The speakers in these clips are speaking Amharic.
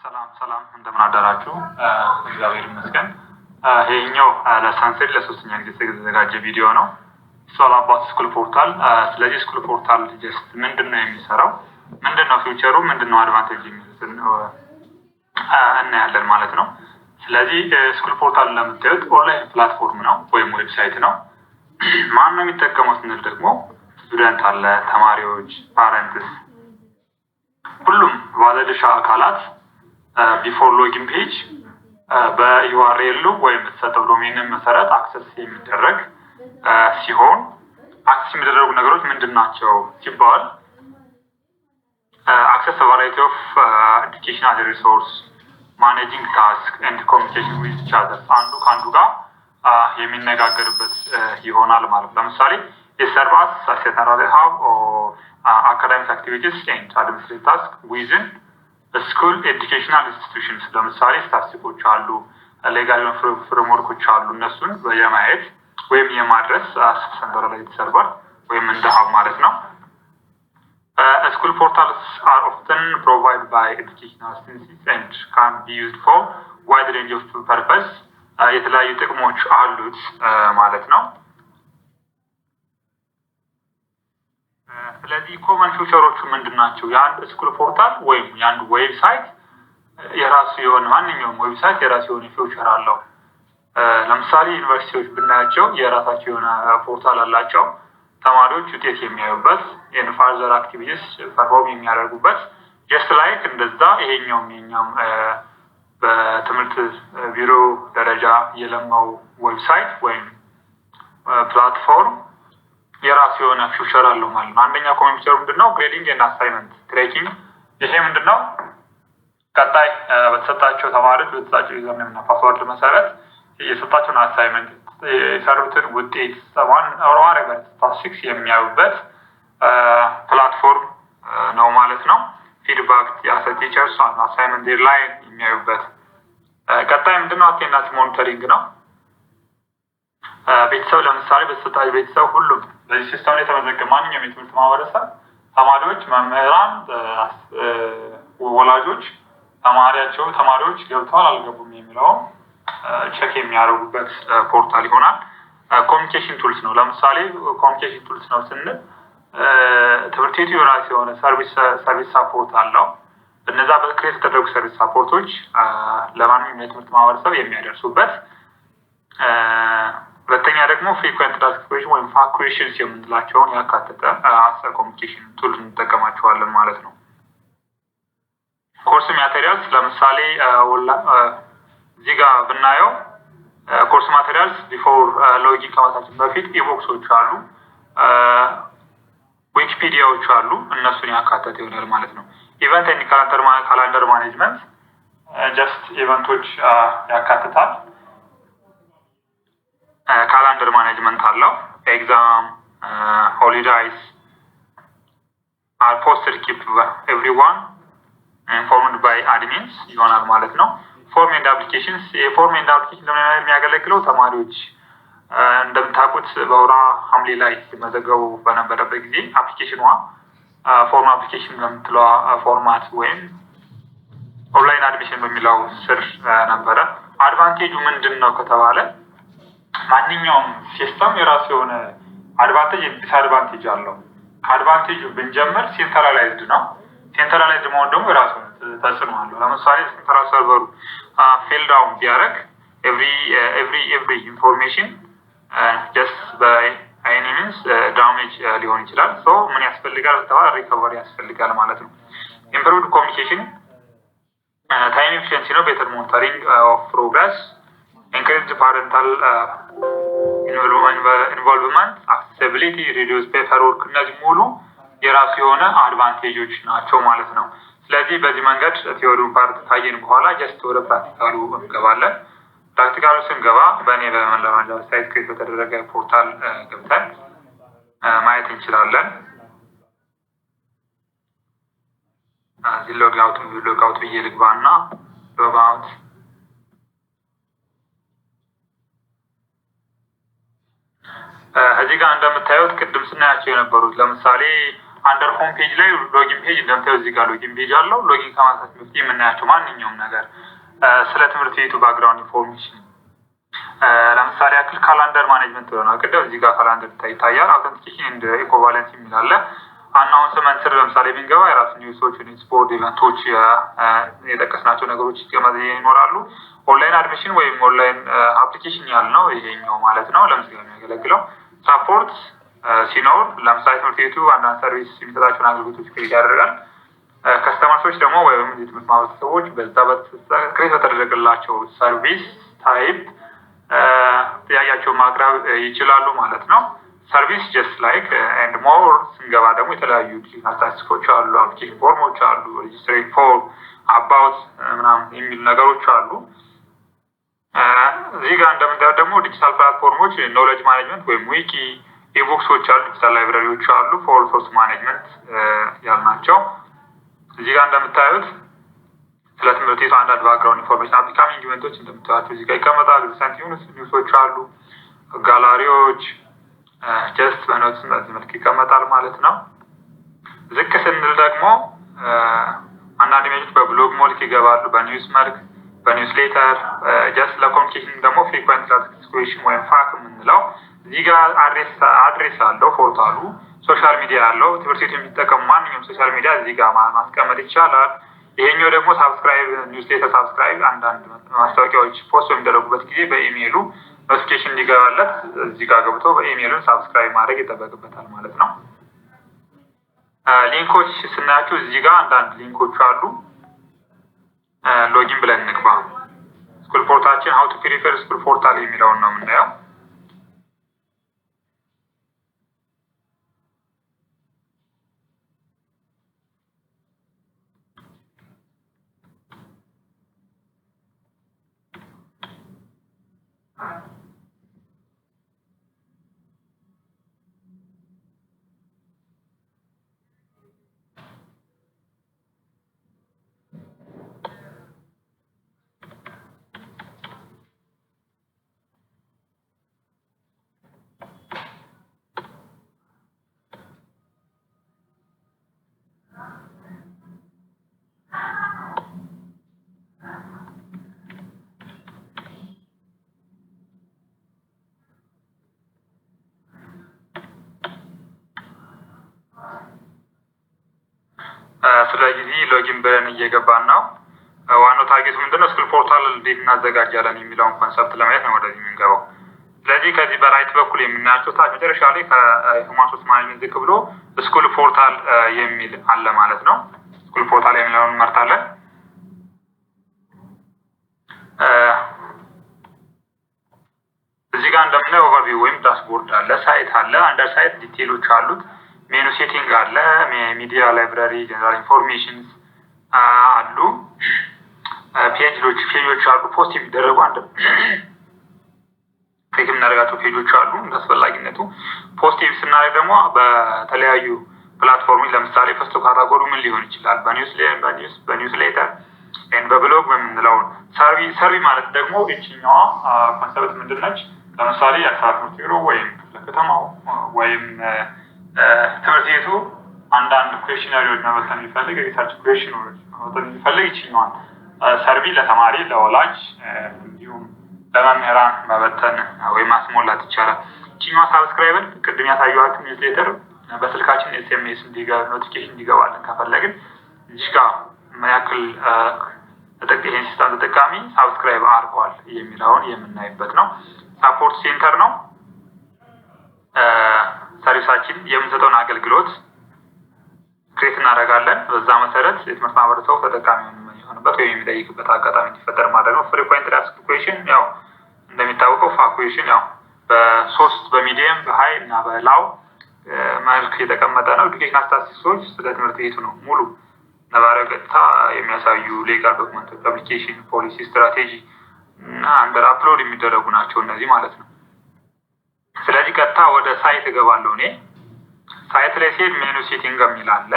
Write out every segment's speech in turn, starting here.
ሰላም እንደምን አደራችሁ። እግዚአብሔር ይመስገን። ይሄኛው ለሳንሰድ ለሶስተኛ ጊዜ የተዘጋጀ ቪዲዮ ነው። ሶል አባውት ስኩል ፖርታል። ስለዚህ ስኩል ፖርታል ጀስት ምንድነው የሚሰራው፣ ምንድነው ፊውቸሩ፣ ምንድነው አድቫንቴጅ የሚሉትን እናያለን ማለት ነው። ስለዚህ ስኩል ፖርታል እንደምታዩት ኦንላይን ፕላትፎርም ነው ወይም ዌብሳይት ነው። ማን ነው የሚጠቀመው ስንል ደግሞ ስቱደንት አለ፣ ተማሪዎች፣ ፓረንትስ፣ ሁሉም ባለድርሻ አካላት ቢፎር ሎጊን ፔጅ በዩአርኤል ወይም በተሰጠው ዶሜን መሰረት አክሰስ የሚደረግ ሲሆን አክሰስ የሚደረጉ ነገሮች ምንድናቸው ሲባል አክሰስ ቫራይቲ ኦፍ ኤዱኬሽናል ሪሶርስ፣ ማኔጂንግ ታስክ ኤንድ ኮሚኒኬሽን ዊዝ ኢች አዘር፣ አንዱ ከአንዱ ጋር የሚነጋገርበት ይሆናል ማለት ነው። ለምሳሌ የሰርቫስ ሴንትራል ሀብ አካዳሚክ አክቲቪቲስ ኤንድ አድሚኒስትሬቲቭ ታስክ ዊዝን ስኩል ኤዱኬሽናል ኢንስቲትዩሽንስ፣ ለምሳሌ ስታቲስቲኮች አሉ፣ ሌጋል ፍሬምወርኮች አሉ። እነሱን የማየት ወይም የማድረስ ሴንትራላይዝድ ሰርቨር ወይም እንደ ሀብ ማለት ነው። ስኩል ፖርታልስ አር ኦፍተን ፕሮቫይድ ባይ ኤዱኬሽናል ኢንስቲትዩሽንስ ኤንድ ካን ቢ ዩዝድ ፎር ዋይድ ሬንጅ ኦፍ ፐርፐስ፣ የተለያዩ ጥቅሞች አሉት ማለት ነው። ስለዚህ ኮመን ፊውቸሮቹ ምንድን ናቸው? የአንድ ስኩል ፖርታል ወይም የአንድ ዌብሳይት የራሱ የሆነ ማንኛውም ዌብሳይት የራሱ የሆነ ፊውቸር አለው። ለምሳሌ ዩኒቨርሲቲዎች ብናያቸው የራሳቸው የሆነ ፖርታል አላቸው። ተማሪዎች ውጤት የሚያዩበት፣ የፋርዘር አክቲቪቲስ ፐርፎርም የሚያደርጉበት፣ ጀስት ላይክ እንደዛ ይሄኛውም የኛም በትምህርት ቢሮ ደረጃ የለማው ዌብሳይት ወይም ፕላትፎርም የራሱ የሆነ ፊውቸር አለው ማለት ነው። አንደኛ ኮምፒውተር ምንድነው? ግሬዲንግ ኤንድ አሳይመንት ትሬኪንግ። ይሄ ምንድነው? ቀጣይ በተሰጣቸው ተማሪዎች በተሰጣቸው ዩዘርኔም እና ፓስወርድ መሰረት የሰጣቸውን አሳይመንት የሰሩትን ውጤት ወረወር ስታቲስቲክስ የሚያዩበት ፕላትፎርም ነው ማለት ነው። ፊድባክ የአሰ ቲቸርስ አሳይመንት ዴድላይን የሚያዩበት። ቀጣይ ምንድነው? አቴንዳንስ ሞኒተሪንግ ነው። ቤተሰብ ለምሳሌ በተሰጣቸው ቤተሰብ ሁሉም በዚህ ሲስተም ላይ የተመዘገበ ማንኛውም የትምህርት ማህበረሰብ ተማሪዎች፣ መምህራን፣ ወላጆች ተማሪዎች ገብተዋል አልገቡም የሚለውን ቼክ የሚያደርጉበት ፖርታል ይሆናል። ኮሚኒኬሽን ቱልስ ነው። ለምሳሌ ኮሚኒኬሽን ቱልስ ነው ስንል ትምህርት ቤቱ የራሱ የሆነ ሰርቪስ ሳፖርት አለው። እነዛ በክሬት የተደረጉ ሰርቪስ ሳፖርቶች ለማንኛውም የትምህርት ማህበረሰብ የሚያደርሱበት። ሁለተኛ ደግሞ ፍሪኩዌንት ታስክ ወይም ፋክ ኩዌሽንስ የምንላቸውን ያካተተ አሰር ኮሚኒኬሽን ቱል እንጠቀማቸዋለን ማለት ነው። ኮርስ ማቴሪያልስ ለምሳሌ እዚህ ጋር ብናየው ኮርስ ማቴሪያልስ ቢፎር ሎጊን ከማታችን በፊት ኢቡክሶች አሉ፣ ዊኪፒዲያዎች አሉ። እነሱን ያካተተ ይሆናል ማለት ነው። ኢቨንት ኤንድ ካላንደር ማኔጅመንት ጀስት ኢቨንቶች ያካትታል። ካላንደር ማኔጅመንት አለው። ኤግዛም ሆሊዳይስ አር ፖስትድ ኪፕ ኤቭሪዋን ኢንፎርምድ ባይ አድሚንስ ይሆናል ማለት ነው። ፎርም ኤንድ አፕሊኬሽንስ የፎርም ኤንድ አፕሊኬሽን ለምን የሚያገለግለው ተማሪዎች እንደምታውቁት በወራ ሐምሌ ላይ ሲመዘገቡ በነበረበት ጊዜ አፕሊኬሽኗ ፎርም አፕሊኬሽን በምትለዋ ፎርማት ወይም ኦንላይን አድሚሽን በሚለው ስር ነበረ። አድቫንቴጁ ምንድን ነው ከተባለ ማንኛውም ሲስተም የራሱ የሆነ አድቫንቴጅ ዲስአድቫንቴጅ አለው። ከአድቫንቴጁ ብንጀምር ሴንትራላይዝድ ነው። ሴንትራላይዝድ መሆን ደግሞ የራሱ ተጽዕኖ አለው። ለምሳሌ ሴንትራል ሰርቨሩ ፌል ዳውን ቢያደርግ ኤቭሪ ኢንፎርሜሽን ጀስት ባይ ኤኒ ሚንስ ዳሜጅ ሊሆን ይችላል። ሶ ምን ያስፈልጋል ከተባለ ሪከቨሪ ያስፈልጋል ማለት ነው። ኢምፕሩቭድ ኮሚኒኬሽን ታይም ኤፊሽንሲ ነው። ቤተር ሞኒተሪንግ ኦፍ ፕሮግረስ፣ ኢንክሪዝድ ፓረንታል ኢንቮልቭመንት፣ አክሴሲቢሊቲ፣ ሪዲዩስ ፔፐር ወርክ፣ እነዚህ ሙሉ የራሱ የሆነ አድቫንቴጆች ናቸው ማለት ነው። ስለዚህ በዚህ መንገድ ቲዮሪውን ፓርት ካየን በኋላ ጀስት ወደ ፕራክቲካሉ እንገባለን። ፕራክቲካሉ ስንገባ በእኔ በመለማመጃ ሳይት ክሬት በተደረገ ፖርታል ገብተን ማየት እንችላለን። እዚህ ሎጋውት ብዬ ልግባና ሎጋውት እዚህ ጋር እንደምታዩት ቅድም ስናያቸው የነበሩት ለምሳሌ አንደር ሆም ፔጅ ላይ ሎጊን ፔጅ እንደምታዩ እዚህ ጋር ሎጊን ፔጅ አለው። ሎጊን ከማድረግ በፊት የምናያቸው ማንኛውም ነገር ስለ ትምህርት ቤቱ ባክግራውንድ ኢንፎርሜሽን ለምሳሌ ያክል ካላንደር ማኔጅመንት ነው። ቅድም እዚህ ጋር ካላንደር ይታያል። አውተንቲኬሽን እንደ ኢኮቫለንስ የሚል አለ። አናውንስመንት ስር ለምሳሌ ብንገባ የራሱ ኒውሶች፣ ስፖርት ኢቨንቶች የጠቀስናቸው ነገሮች ይኖራሉ። ኦንላይን አድሚሽን ወይም ኦንላይን አፕሊኬሽን ያልነው ይሄኛው ማለት ነው። ለምሳሌ የሚያገለግለው ሳፖርት ሲኖር ለምሳሌ ትምህርት ቤቱ አንዳንድ ሰርቪስ የሚሰጣቸውን አገልግሎቶች ክሬት ያደርጋል። ከስተመርሶች ደግሞ ወይም የትምህርት ማህበረሰቦች በዛ ክሬት በተደረገላቸው ሰርቪስ ታይፕ ጥያቄያቸውን ማቅረብ ይችላሉ ማለት ነው። ሰርቪስ ጀስት ላይክ ኤንድ ሞር ስንገባ ደግሞ የተለያዩ ዲጂታል ስታቲስቲክሶች አሉ፣ አፕሊኬሽን ፎርሞች አሉ፣ ሬጅስትሬሽን ፎርም አባውት ምናምን የሚሉ ነገሮች አሉ። እዚህ ጋር እንደምታዩት ደግሞ ዲጂታል ፕላትፎርሞች ኖሌጅ ማኔጅመንት ወይም ዊኪ፣ ኢቡክሶች አሉ፣ ዲጂታል ላይብራሪዎች አሉ፣ ፎር ሶርስ ማኔጅመንት ያልናቸው። እዚህ ጋር እንደምታዩት ስለ ትምህርት ቤቱ አንዳንድ ባክግራውንድ ኢንፎርሜሽን አፕካሚንግ ኢቨንቶች እንደምታዩቸው እዚህ ጋር ይቀመጣሉ። ሪሰንት ኒውሶች አሉ፣ ጋላሪዎች ጀስት በኖትስ በዚህ መልክ ይቀመጣል ማለት ነው። ዝቅ ስንል ደግሞ አንዳንድ ኢሜጆች በብሎግ መልክ ይገባሉ፣ በኒውስ መልክ፣ በኒውስ ሌተር ጀስት ለኮሚኒኬሽን ደግሞ ፍሪኩዌንት ክላሲፊኬሽን ወይም ፋክ የምንለው እዚህ ጋር አድሬስ አለው ፖርታሉ። ሶሻል ሚዲያ ያለው ትምህርት ቤቱ የሚጠቀሙ ማንኛውም ሶሻል ሚዲያ እዚህ ጋር ማስቀመጥ ይቻላል። ይሄኛው ደግሞ ሳብስክራይብ ኒውስ ሌተር ሳብስክራይብ አንዳንድ ማስታወቂያዎች ፖስት በሚደረጉበት ጊዜ በኢሜይሉ ኖቲፊኬሽን እንዲገባለት እዚህ ጋር ገብቶ በኢሜይሉን ሳብስክራይብ ማድረግ ይጠበቅበታል ማለት ነው። ሊንኮች ስናያቸው እዚህ ጋር አንዳንድ ሊንኮች አሉ። ሎጊን ብለን እንግባ። ስኩል ፖርታችን ሀው ቱ ፕሪፈር ስኩል ፖርታል የሚለውን ነው የምናየው። ስለዚህ ሎጊን ብለን እየገባን ነው። ዋናው ታርጌቱ ምንድነው? ስኩል ፖርታል እንዴት እናዘጋጃለን የሚለውን ኮንሰፕት ለማየት ነው ወደዚህ የምንገባው። ስለዚህ ከዚህ በራይት በኩል የምናያቸው ታች መጨረሻ ላይ ከሁማን ሪሶርስ ማኔጅመንት ዝቅ ብሎ ስኩል ፖርታል የሚል አለ ማለት ነው። ስኩል ፖርታል የሚለውን እንመርጣለን። እዚህ ጋር እንደምናየው ኦቨርቪው ወይም ዳሽቦርድ አለ፣ ሳይት አለ፣ አንደር ሳይት ዲቴይሎች አሉት፣ ሜኑ ሴቲንግ አለ፣ ሚዲያ ላይብራሪ፣ ጀነራል ኢንፎርሜሽንስ አሉ፣ ፔጆች አሉ፣ ፖስት የሚደረጉ አንድ ክሊክ የምናደርጋቸው ፔጆች አሉ። እንዳስፈላጊነቱ ፖስት ስናደርግ ደግሞ በተለያዩ ፕላትፎርሞች ለምሳሌ ፈስቶ ካታጎሪ ምን ሊሆን ይችላል? በኒውስ ሌተር በብሎግ በምንለው ሰርቪ ማለት ደግሞ ይችኛዋ ኮንሰፕት ምንድነች? ለምሳሌ የአዲስ አበባ ትምህርት ቢሮ ወይም ለከተማው ወይም ትምህርት ቤቱ አንዳንድ ኩዌሽነሪዎች መበተን የሚፈልግ ሪሰርች ኩዌሽነሪዎች መበተን የሚፈልግ ይችኛዋን ሰርቪ ለተማሪ ለወላጅ እንዲሁም ለመምህራን መበተን ወይም ማስሞላት ይቻላል። ይችኛዋ ሳብስክራይብን ቅድም ያሳየኋችሁ ኒውስሌተር በስልካችን ኤስኤምኤስ ኖቲፊኬሽን እንዲገባልን ከፈለግን እዚህ ጋር ምን ያክል ይሄን ሲስተም ተጠቃሚ ሳብስክራይብ አድርጓል የሚለውን የምናይበት ነው። ሳፖርት ሴንተር ነው። ሰርቪሳችን የምንሰጠውን አገልግሎት ክሬት እናደርጋለን። በዛ መሰረት የትምህርት ማህበረሰቡ ተጠቃሚ የሚሆንበት ወይም የሚጠይቅበት አጋጣሚ እንዲፈጠር ማድረግ ነው። ፍሪኩዌንት አስክ ኩዌሽን ያው እንደሚታወቀው ፋኩዌሽን ያው በሶስት በሚዲየም በሀይ እና በላው መልክ የተቀመጠ ነው። ኤዱኬሽናል ስታቲስቲክሶች ስለ ትምህርት ቤቱ ነው ሙሉ ነባራዊ ገጽታ የሚያሳዩ ሌጋል ዶክመንቶች፣ ፐብሊኬሽን፣ ፖሊሲ፣ ስትራቴጂ እና አንደር አፕሎድ የሚደረጉ ናቸው እነዚህ ማለት ነው። ስለዚህ ቀጥታ ወደ ሳይት እገባለሁ። እኔ ሳይት ላይ ሲሄድ ሜኑ ሴቲንግ የሚል አለ።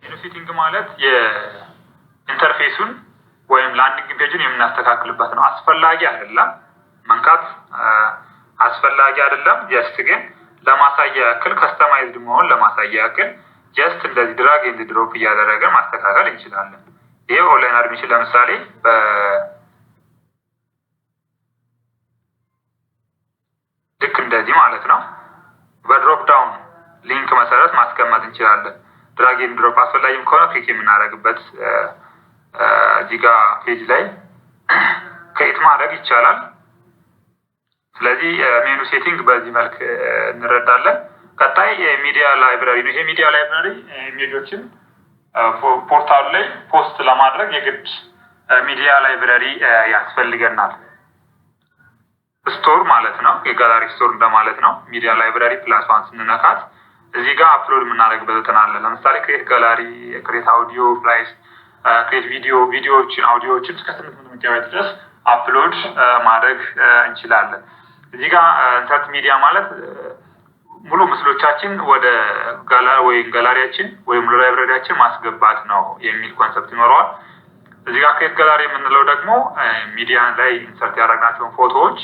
ሜኑ ሴቲንግ ማለት የኢንተርፌሱን ወይም ላንዲንግ ፔጅን የምናስተካክልበት ነው። አስፈላጊ አይደለም መንካት አስፈላጊ አይደለም። ጀስት ግን ለማሳያ ያክል ከስተማይዝድ መሆን ለማሳያ ያክል ጀስት እንደዚህ ድራግ ኤንድ ድሮፕ እያደረገን ማስተካከል እንችላለን። ይሄ ኦንላይን አድሚሽን ለምሳሌ ልክ እንደዚህ ማለት ነው በድሮፕ ዳውን ሊንክ መሰረት ማስቀመጥ እንችላለን። ድራግ ኤንድ ድሮፕ አስፈላጊም ከሆነ ክሊክ የምናደርግበት እዚህ ጋር ፔጅ ላይ ክሬት ማድረግ ይቻላል። ስለዚህ ሜኑ ሴቲንግ በዚህ መልክ እንረዳለን። ቀጣይ ሚዲያ ላይብራሪ ነው። ይሄ ሚዲያ ላይብራሪ ኢሜጆችን ፖርታሉ ላይ ፖስት ለማድረግ የግድ ሚዲያ ላይብራሪ ያስፈልገናል። ስቶር ማለት ነው፣ የጋላሪ ስቶር እንደማለት ነው። ሚዲያ ላይብራሪ ፕላስ ዋን ስንነካት እዚህ ጋር አፕሎድ የምናደርግበት እንትን አለ። ለምሳሌ ክሬት ጋላሪ፣ ክሬት አውዲዮ ፕላይስ፣ ክሬት ቪዲዮዎችን፣ አውዲዮዎችን እስከ 800 ሜጋባይት ድረስ አፕሎድ ማድረግ እንችላለን። እዚህ ጋር ኢንሰርት ሚዲያ ማለት ሙሉ ምስሎቻችን ወደ ጋላሪያችን ወይም ላይብራሪያችን ማስገባት ነው የሚል ኮንሰፕት ይኖረዋል። እዚህ ጋር ክሬት ጋላሪ የምንለው ደግሞ ሚዲያ ላይ ኢንሰርት ያደረግናቸውን ፎቶዎች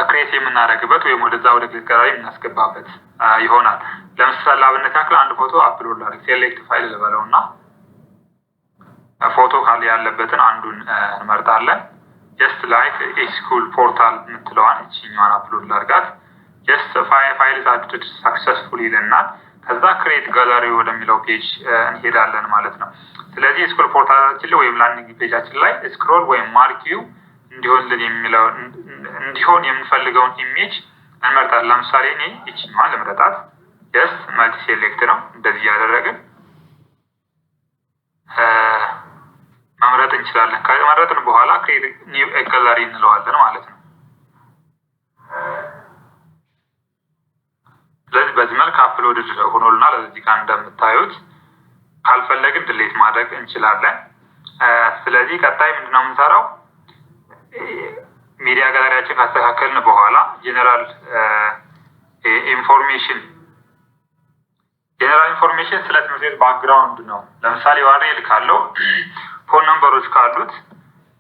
ክሬት የምናደርግበት ወይም ወደዛ ወደ ክሬት ጋላሪ የምናስገባበት ይሆናል። ለምሳሌ ለአብነት ያክል አንድ ፎቶ አፕሎድ ላድርግ፣ ሴሌክት ፋይል ልበለው እና ፎቶ ካለ ያለበትን አንዱን እንመርጣለን። ጀስት ላይክ ኤስኩል ፖርታል የምትለዋን እችኛዋን አፕሎድ ላድርጋት። ጀስት ፋይልስ አድድ ሳክሰስፉል ይለናል። ከዛ ክሬት ጋላሪ ወደሚለው ፔጅ እንሄዳለን ማለት ነው። ስለዚህ ስኩል ፖርታላችን ላይ ወይም ላንዲንግ ፔጃችን ላይ ስክሮል ወይም ማርኪው እንዲሆን የምንፈልገውን ኢሜጅ እንመርጣለን። ለምሳሌ እኔ ይችኛዋን ልምረጣት። ጀስት መልቲ ሴሌክት ነው። እንደዚህ ያደረግን መምረጥ እንችላለን። ከመረጥን በኋላ ክሬት ኒው ጋላሪ እንለዋለን ማለት ነው። ስለዚህ በዚህ መልክ አፕሎድ ሆኖልናል። እዚህ ጋር እንደምታዩት ካልፈለግን ድሌት ማድረግ እንችላለን። ስለዚህ ቀጣይ ምንድነው የምንሰራው? ሚዲያ ጋላሪያችን ካስተካከልን በኋላ ጀነራል ኢንፎርሜሽን ስለ ትምህርት ቤት ባክግራውንድ ነው። ለምሳሌ ዩአርኤል ካለው ፎን ነምበሮች ካሉት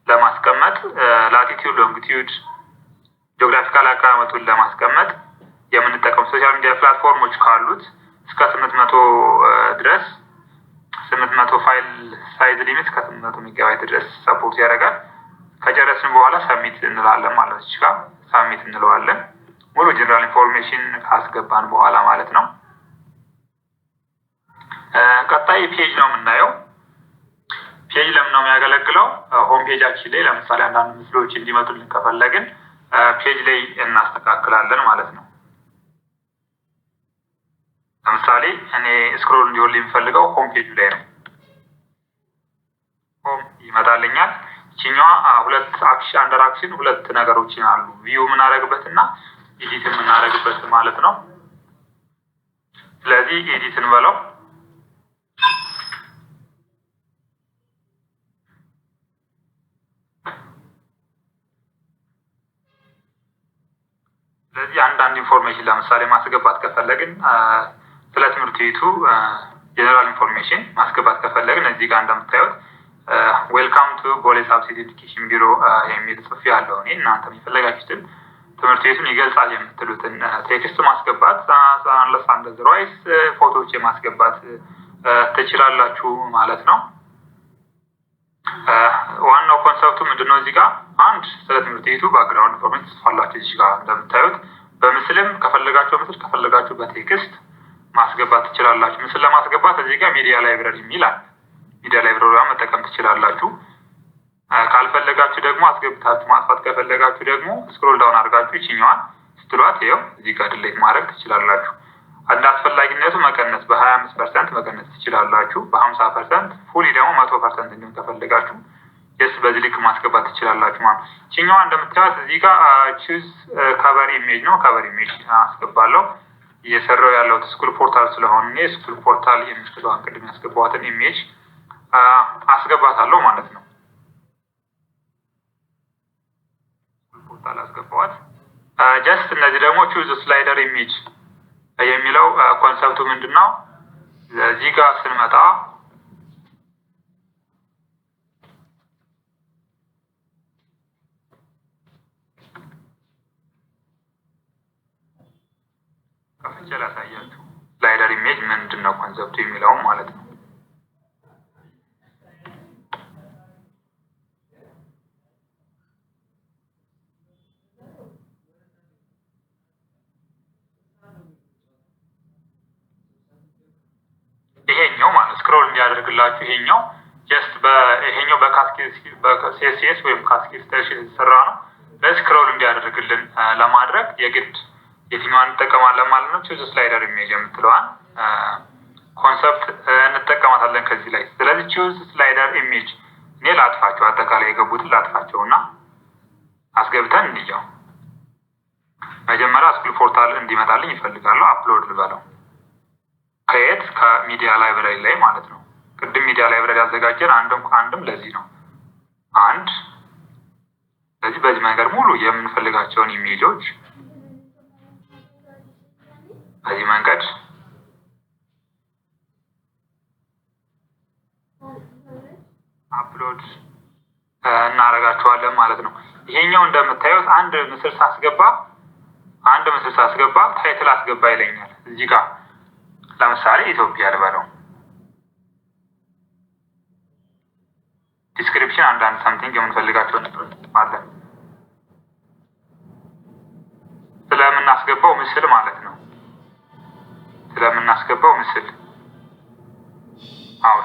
ለማስቀመጥ ላቲቲዩድ፣ ሎንጊቲዩድ፣ ጂኦግራፊካል አቀማመጡን ለማስቀመጥ የምንጠቀም ሶሻል ሚዲያ ፕላትፎርሞች ካሉት እስከ 800 ድረስ 800 ፋይል ሳይዝ ሊሚት እስከ 800 ሜጋባይት ድረስ ሰፖርት ያደርጋል። ከጨረስን በኋላ ሰሚት እንላለን ማለት ነው። ሰሚት እንለዋለን ሙሉ ጀነራል ኢንፎርሜሽን ካስገባን በኋላ ማለት ነው። ቀጣይ ፔጅ ነው የምናየው። ፔጅ ለምን ነው የሚያገለግለው? ሆም ፔጃችን ላይ ለምሳሌ አንዳንድ ምስሎች እንዲመጡልን ከፈለግን ፔጅ ላይ እናስተካክላለን ማለት ነው። ለምሳሌ እኔ ስክሮል እንዲሆን የሚፈልገው ሆም ፔጁ ላይ ነው። ሆም ይመጣልኛል። ይችኛዋ አንደር አክሽን ሁለት ነገሮችን አሉ። ቪው የምናደርግበት እና ኤዲት የምናደርግበት ማለት ነው። ስለዚህ ኤዲት እንበለው። ስለዚህ አንዳንድ ኢንፎርሜሽን ለምሳሌ ማስገባት ከፈለግን ስለ ትምህርት ቤቱ ጀነራል ኢንፎርሜሽን ማስገባት ከፈለግን እዚህ ጋር እንደምታዩት ዌልካም ቱ ቦሌ ሳብሲዲ ኤዱኬሽን ቢሮ የሚል ጽሑፍ ያለው እኔ እናንተ የፈለጋችሁትን ትምህርት ቤቱን ይገልጻል የምትሉትን ቴክስት ማስገባት አንለስ አንደርዋይስ ፎቶዎች የማስገባት ትችላላችሁ ማለት ነው። ዋናው ኮንሰፕቱ ምንድነው? እዚህ ጋር አንድ ስለ ትምህርት ቤቱ ባክግራውንድ ኢንፎርሜሽን ጽፋላችሁ እዚህ ጋር እንደምታዩት በምስልም ከፈለጋችሁ ምስል ከፈለጋችሁ በቴክስት ማስገባት ትችላላችሁ። ምስል ለማስገባት እዚህ ጋር ሚዲያ ላይብራሪ የሚላል ሚዲያ ላይብራሪ መጠቀም ትችላላችሁ። ካልፈለጋችሁ ደግሞ አስገብታችሁ ማጥፋት ከፈለጋችሁ ደግሞ ስክሮል ዳውን አድርጋችሁ ይችኛዋን ስትሏት ይኸው እዚህ ጋር ድሌት ማድረግ ትችላላችሁ። እንደ አስፈላጊነቱ መቀነስ በ25% መቀነስ ትችላላችሁ። በ50% ፉሊ ደግሞ 100% እንዲሆን ከፈለጋችሁ በዚህ ልክ ማስገባት ትችላላችሁ ማለት ነው። ይችኛዋ እንደምታዩት እዚህ ጋር ቹዝ ከቨር ኢሜጅ ነው። ከቨር ኢሜጅ አስገባለሁ። እየሰራው ያለው ስኩል ፖርታል ስለሆነ ስኩል ፖርታል የምትለዋን ቅድም ያስገባዋትን ኢሜጅ አስገባታለሁ ማለት ነው። ፖርታል አስገባዋት። ጀስት እነዚህ ደግሞ ቹዝ ስላይደር ኢሜጅ የሚለው ኮንሰፕቱ ምንድነው? እዚህ ጋር ስንመጣ ከፍቼ ላሳያችሁ ስላይደር ኢሜጅ ምንድን ነው ኮንሰፕቱ የሚለውም ማለት ነው። ይሄኛው ማለት ስክሮል እንዲያደርግላችሁ ይሄኛው ጀስት ይሄኛው በሲኤስኤስ ወይም ካስኬድ ስታይል የተሰራ ነው። ለስክሮል እንዲያደርግልን ለማድረግ የግድ የትኛዋን እንጠቀማለን ማለት ነው። ቹዝ ስላይደር ኢሜጅ የምትለዋን ኮንሰፕት እንጠቀማታለን ከዚህ ላይ። ስለዚህ ቹዝ ስላይደር ኢሜጅ እኔ ላጥፋቸው፣ አጠቃላይ የገቡትን ላጥፋቸው እና አስገብተን እንየው። መጀመሪያ ስኩል ፖርታል እንዲመጣልኝ ይፈልጋለሁ። አፕሎድ ልበለው ከየት ከሚዲያ ላይብራሪ ላይ ማለት ነው። ቅድም ሚዲያ ላይብራሪ ያዘጋጀን አንድም ለዚህ ነው። ስለዚህ በዚህ መንገድ ሙሉ የምንፈልጋቸውን ኢሜጆች በዚህ መንገድ አፕሎድ እናደርጋቸዋለን ማለት ነው። ይሄኛው እንደምታዩት አንድ ምስል ሳስገባ ታይትል አስገባ ይለኛል። እዚህ ጋር ለምሳሌ ኢትዮጵያ ልበለው፣ ዲስክሪፕሽን አንዳንድ ሳምቲንግ የምንፈልጋቸውን አለን ስለምናስገባው ምስል ማለት ነው።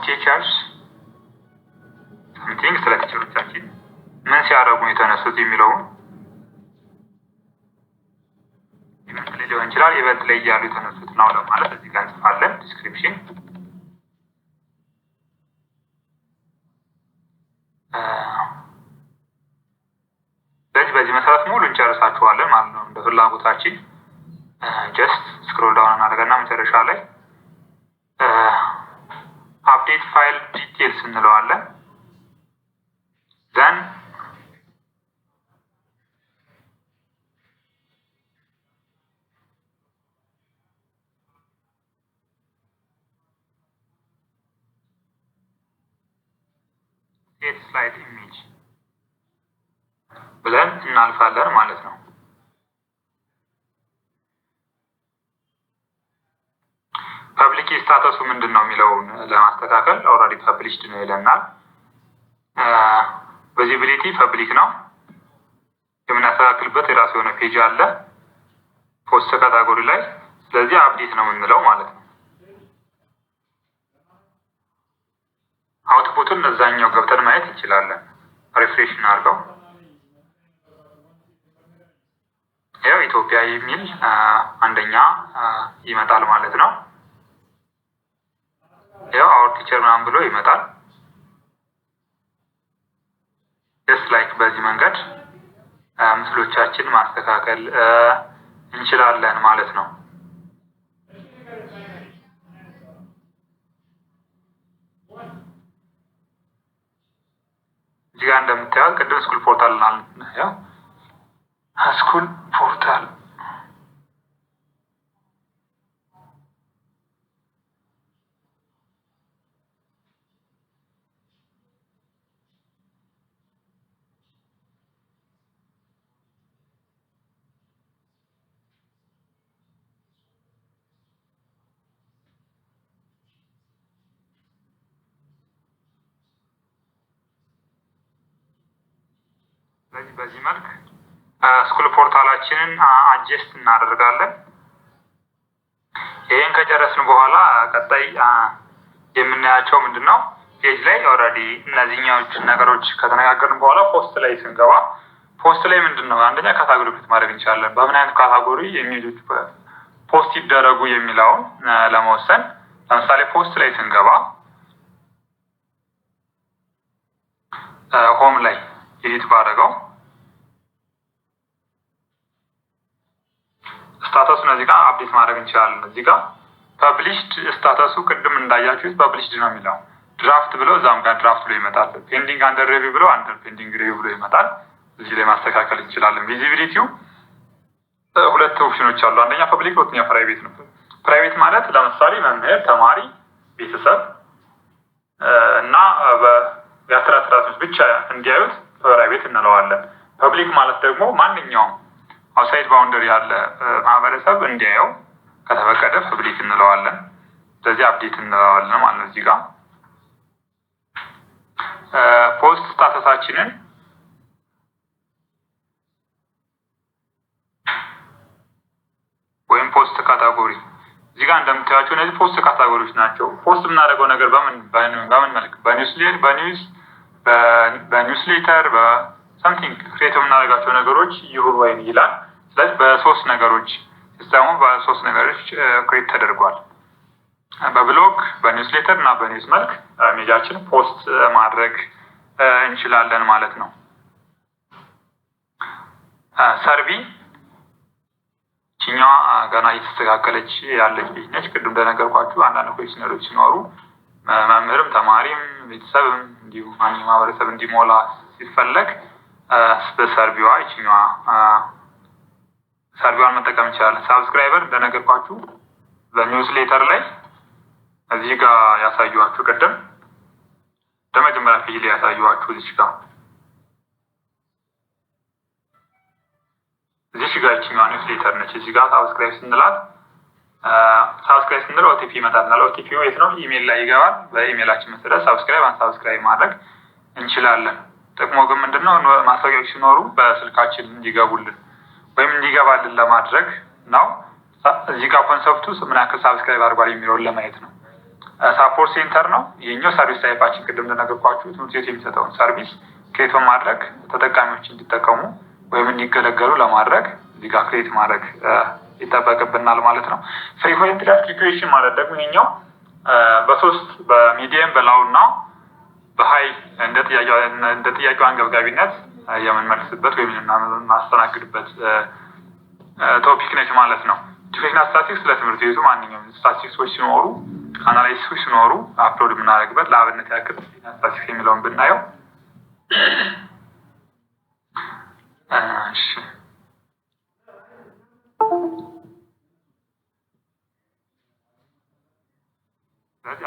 ቲቸርስ ሳምቲንግ ስለ ቲቸሮቻችን ምን ሲያደርጉ የተነሱት የሚለውን ኢቨንት ላይ ሊሆን ይችላል። ኢቨንት ላይ እያሉ የተነሱት ነው ለማለት እዚህ ጋር እንጽፋለን ዲስክሪፕሽን። ስለዚህ በዚህ መሰረት ሙሉ እንጨርሳችኋለን ማለት ነው እንደ ፍላጎታችን። ጀስት ስክሮል ዳውን እናደርገና መጨረሻ ላይ አፕዴት ፋይል ዲቴልስ እንለዋለን። ዘን ሴት ስላይድ ኢሜጅ ብለን እናልፋለን ማለት ነው። ፐብሊክ ስታተሱ ምንድን ነው የሚለውን ለማስተካከል ኦልሬዲ ፐብሊሽድ ነው ይለናል። ቪዚቢሊቲ ፐብሊክ ነው። የምናስተካክልበት የራሱ የሆነ ፔጅ አለ ፖስት ካታጎሪ ላይ። ስለዚህ አፕዴት ነው የምንለው ማለት ነው። አውትፑቱን እዛኛው ገብተን ማየት እንችላለን። ሪፍሬሽ እናድርገው። ያው ኢትዮጵያ የሚል አንደኛ ይመጣል ማለት ነው። ያው አወር ቲቸር ምናምን ብሎ ይመጣል። ጀስት ላይክ በዚህ መንገድ ምስሎቻችን ማስተካከል እንችላለን ማለት ነው። እዚህ ጋር እንደምታዩት ቅድም ስኩል ፖርታል ያው ስኩል ፖርታል በዚህ መልክ ስኩል ፖርታላችንን አጀስት እናደርጋለን። ይሄን ከጨረስን በኋላ ቀጣይ የምናያቸው ምንድነው ፔጅ ላይ ኦልሬዲ እነዚህኞቹ ነገሮች ከተነጋገርን በኋላ ፖስት ላይ ስንገባ ፖስት ላይ ምንድነው አንደኛ ካታጎሪ ፊት ማድረግ እንችላለን። በምን አይነት ካታጎሪ ኢሜጆች ፖስት ይደረጉ የሚለውን ለመወሰን ለምሳሌ ፖስት ላይ ስንገባ ሆም ላይ ኤዲት ባደረገው ስታተሱን እዚህ ጋር አፕዴት ማድረግ እንችላለን። እዚህ ጋር ፐብሊሽድ ስታተሱ ቅድም እንዳያችሁት ፐብሊሽድ ነው የሚለው። ድራፍት ብሎ እዛም ጋር ድራፍት ብሎ ይመጣል። ፔንዲንግ አንደር ሪቪው ብሎ አንደር ፔንዲንግ ሪቪው ብሎ ይመጣል። እዚህ ላይ ማስተካከል እንችላለን። ቪዚቢሊቲው ሁለት ኦፕሽኖች አሉ። አንደኛ ፐብሊክ፣ ሁለተኛ ፕራይቬት ነው። ፕራይቬት ማለት ለምሳሌ መምህር፣ ተማሪ፣ ቤተሰብ እና የአስራ ስራቶች ብቻ እንዲያዩት ፕራይቬት እንለዋለን። ፐብሊክ ማለት ደግሞ ማንኛውም አውትሳይድ ባውንደሪ ያለ ማህበረሰብ እንዲያየው እንለዋለን። ስለዚህ አፕዴት እንለዋለን ማለት ነው። እዚህ ጋር ፖስት ስታተሳችንን ወይም ፖስት ካታጎሪ እዚህ ጋር እንደምታዩቸው እነዚህ ፖስት ካታጎሪዎች ናቸው። ፖስት የምናደርገው ነገር በምን መልክ በኒውስሌተር በሰምቲንግ ክሬት የምናደርጋቸው ነገሮች ይሁን ወይም ይላል። ስለዚህ በሶስት ነገሮች ሲስተሙ በሶስት ነገሮች ክሬት ተደርጓል። በብሎግ በኒውስሌተር እና በኒውስ መልክ ሜጃችን ፖስት ማድረግ እንችላለን ማለት ነው። ሰርቪ ቺኛዋ ገና እየተስተካከለች ያለች ልጅ ነች። ቅድም እንደነገርኳችሁ አንዳንድ ኩዌሽነሮች ሲኖሩ መምህርም ተማሪም ቤተሰብም እንዲሁ ማንኛውም ማህበረሰብ እንዲሞላ ሲፈለግ በሰርቪዋ ቺኛዋ ሰርቪዋን መጠቀም እንችላለን። ሳብስክራይበር እንደነገርኳችሁ በኒውስሌተር ላይ እዚህ ጋር ያሳዩዋችሁ ቅድም ለመጀመሪያ ፔጅ ላይ ያሳዩዋችሁ እዚህ ጋር ይችኛዋ ኒውስሌተር ነች። እዚህ ጋር ሳብስክራይብ ስንለው ኦቲፒ ይመጣልናል። ኦቲፒው የት ነው? ኢሜል ላይ ይገባል። በኢሜላችን መሰረት ሳብስክራይብ አንሳብስክራይብ ማድረግ እንችላለን። ጥቅሙ ግን ምንድነው? ማስታወቂያዎች ሲኖሩ በስልካችን እንዲገቡልን ወይም እንዲገባልን ለማድረግ ነው። እዚህ ጋር ኮንሰፕቱ ምን ያክል ሳብስክራይብ አድርጓል የሚለውን ለማየት ነው። ሳፖርት ሴንተር ነው ይሄኛው። ሰርቪስ ታይፓችን ቅድም እንደነገርኳችሁ ትምህርት ቤት የሚሰጠውን ሰርቪስ ክሬት ማድረግ ተጠቃሚዎች እንዲጠቀሙ ወይም እንዲገለገሉ ለማድረግ እዚህ ጋር ክሬት ማድረግ ይጠበቅብናል ማለት ነው። ፍሪኩዌንት ክሊኬሽን ማለት ደግሞ ይሄኛው በሶስት በሚዲየም በላው እና በሀይ እንደ ጥያቄው አንገብጋቢነት የምንመልስበት ወይም የምናስተናግድበት ቶፒክ ነች ማለት ነው። ኤጁኬሽናል ስታቲስቲክስ ለትምህርት ቤቱ ማንኛውም ስታቲስቲክሶች ሲኖሩ አናላይሲሶች ሲኖሩ አፕሎድ የምናደርግበት ለአብነት ያክል ስታቲስቲክስ የሚለውን ብናየው እሺ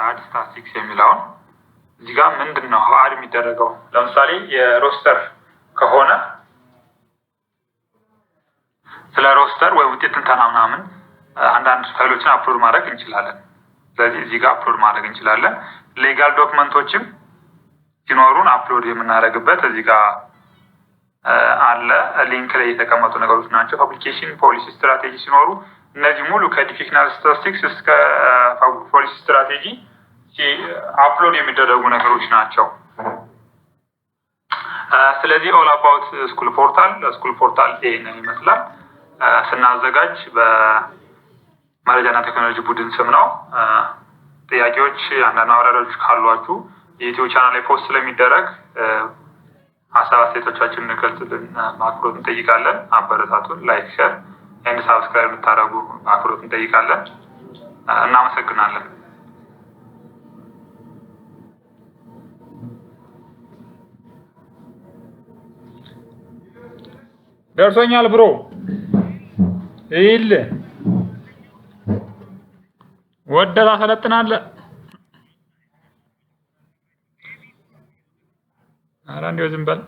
አድ ስታቲስቲክስ የሚለውን እዚህ ጋር ምንድን ነው አድ የሚደረገው? ለምሳሌ የሮስተር ከሆነ ስለ ሮስተር ወይ ውጤት ትንተና ምናምን አንዳንድ ፋይሎችን አፕሎድ ማድረግ እንችላለን። ስለዚህ እዚህ ጋር አፕሎድ ማድረግ እንችላለን። ሌጋል ዶክመንቶችም ሲኖሩን አፕሎድ የምናደርግበት እዚህ ጋር አለ። ሊንክ ላይ የተቀመጡ ነገሮች ናቸው። ፐብሊኬሽን ፖሊሲ ስትራቴጂ ሲኖሩ እነዚህ ሙሉ ከኤጁኬሽናል ስታቲስቲክስ እስከ ፖሊሲ ስትራቴጂ አፕሎድ የሚደረጉ ነገሮች ናቸው። ስለዚህ ኦል አባውት ስኩል ፖርታል ይሄንን ይመስላል። ስናዘጋጅ በመረጃና ቴክኖሎጂ ቡድን ስም ነው። ጥያቄዎች አንዳንድ ማብራሪያዎች ካሏችሁ የዩቲዩብ ቻናል ላይ ፖስት ስለሚደረግ ሀሳብ አስተያየቶቻችንን እንገልጽልን በአክብሮት እንጠይቃለን። አበረታቱን። ላይክ፣ ሼር ኤንድ ሳብስክራይብ የምታደርጉ በአክብሮት እንጠይቃለን። እናመሰግናለን። ደርሶኛል ብሮ ይል ወደታ ሰለጥናለህ። ኧረ እንደው ዝም በል